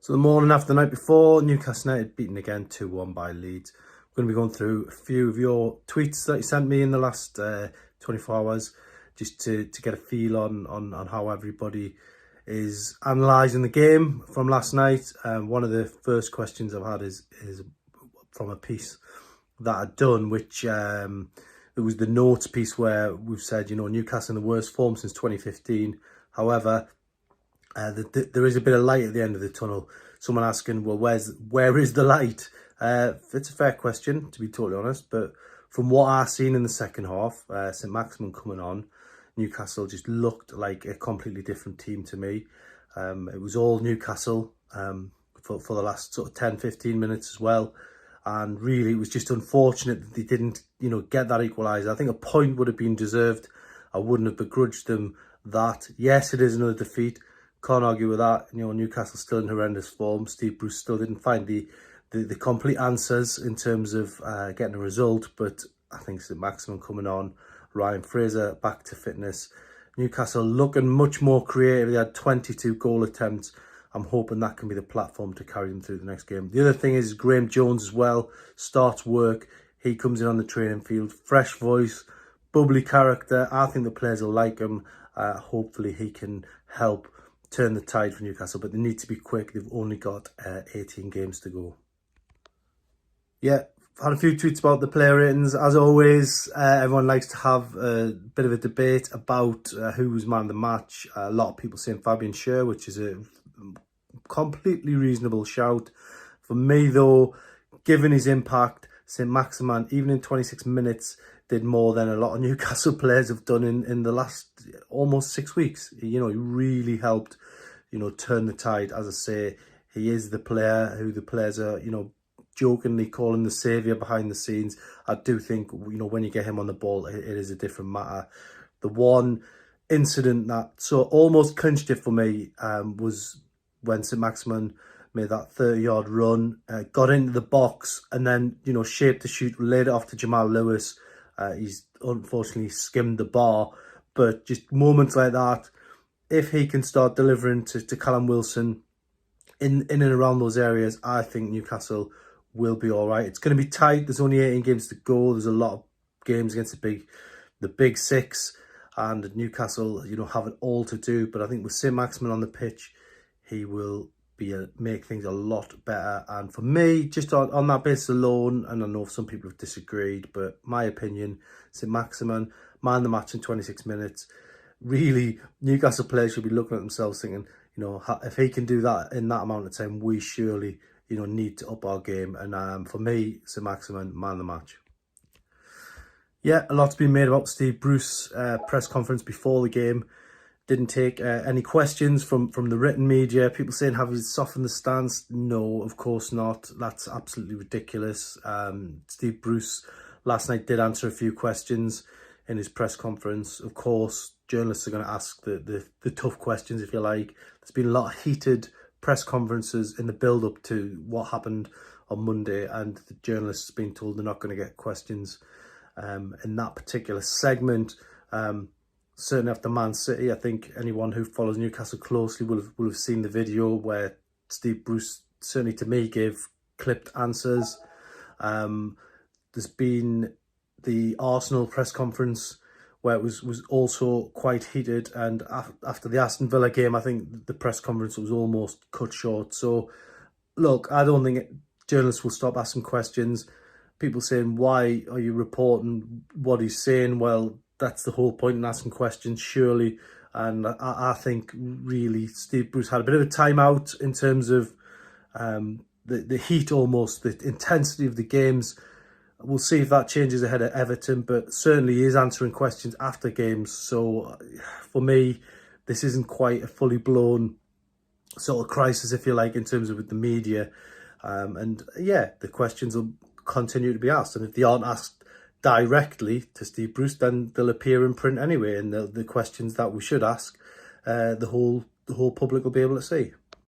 So the morning after the night before, Newcastle United beaten again 2-1 by Leeds. We're going to be going through a few of your tweets that you sent me in the last 24 hours, just to get a feel on how everybody is analysing the game from last night. One of the first questions I've had is from a piece that I'd done, which it was the notes piece where we've said, Newcastle in the worst form since 2015. However, there is a bit of light at the end of the tunnel. Someone asking, well, where is the light? It's a fair question, to be totally honest, but from what I've seen in the second half, St Maximin coming on, Newcastle just looked like a completely different team to me. It was all Newcastle for the last sort of 10-15 minutes as well, and really it was just unfortunate that they didn't get that equaliser. I think a point would have been deserved. I wouldn't have begrudged them that. Yes, it is another defeat. Can't argue with that. Newcastle still in horrendous form. Steve Bruce still didn't find the complete answers in terms of getting a result, but I think St Maximin coming on, Ryan Fraser back to fitness, Newcastle looking much more creative. They had 22 goal attempts. I'm hoping that can be the platform to carry them through the next game. The other thing is Graeme Jones as well starts work. He comes in on the training field, fresh voice, bubbly character. I think the players will like him. Hopefully he can help turn the tide for Newcastle, but they need to be quick. They've only got 18 games to go. Yeah, had a few tweets about the player ratings. As always, everyone likes to have a bit of a debate about who was man of the match. A lot of people saying Fabian Schär, which is a completely reasonable shout. For me, though, given his impact, St Maximin, even in 26 minutes, did more than a lot of Newcastle players have done in the last almost 6 weeks. He really helped, turn the tide. As I say, he is the player who the players are, jokingly calling the saviour behind the scenes. I do think, when you get him on the ball, it is a different matter. The one incident that almost clinched it for me was when St Maximin made that 30-yard run, got into the box, and then, shaped the shoot, laid it off to Jamal Lewis. He's unfortunately skimmed the bar, but just moments like that, if he can start delivering to Callum Wilson in and around those areas, I think Newcastle will be all right. It's going to be tight. There's only 18 games to go. There's a lot of games against the big six, and Newcastle, have it all to do. But I think with St Maximin on the pitch, he will make things a lot better. And for me, just on that basis alone, and I know some people have disagreed, but my opinion, St Maximin, man of the match in 26 minutes. Really, Newcastle players should be looking at themselves thinking, if he can do that in that amount of time, we surely, need to up our game. And for me, St Maximin, man of the match. Yeah, a lot's been made about Steve Bruce press conference before the game. Didn't take any questions from the written media. People saying, have he softened the stance? No, of course not. That's absolutely ridiculous. Steve Bruce last night did answer a few questions in his press conference. Of course, journalists are going to ask the tough questions, if you like. There's been a lot of heated press conferences in the build-up to what happened on Monday, and the journalists have been told they're not going to get questions in that particular segment. Certainly after Man City, I think anyone who follows Newcastle closely will have seen the video where Steve Bruce, certainly to me, gave clipped answers. There's been the Arsenal press conference where it was also quite heated, and after the Aston Villa game, I think the press conference was almost cut short. So, look, I don't think journalists will stop asking questions. People saying, why are you reporting what he's saying? Well, that's the whole point in asking questions, surely. And I think, really, Steve Bruce had a bit of a timeout in terms of the heat almost, the intensity of the games. We'll see if that changes ahead of Everton, but certainly he is answering questions after games. So for me, this isn't quite a fully blown sort of crisis, if you like, in terms of with the media. And yeah, the questions will continue to be asked. And if they aren't asked directly to Steve Bruce, then they'll appear in print anyway. And the questions that we should ask, the whole public will be able to see.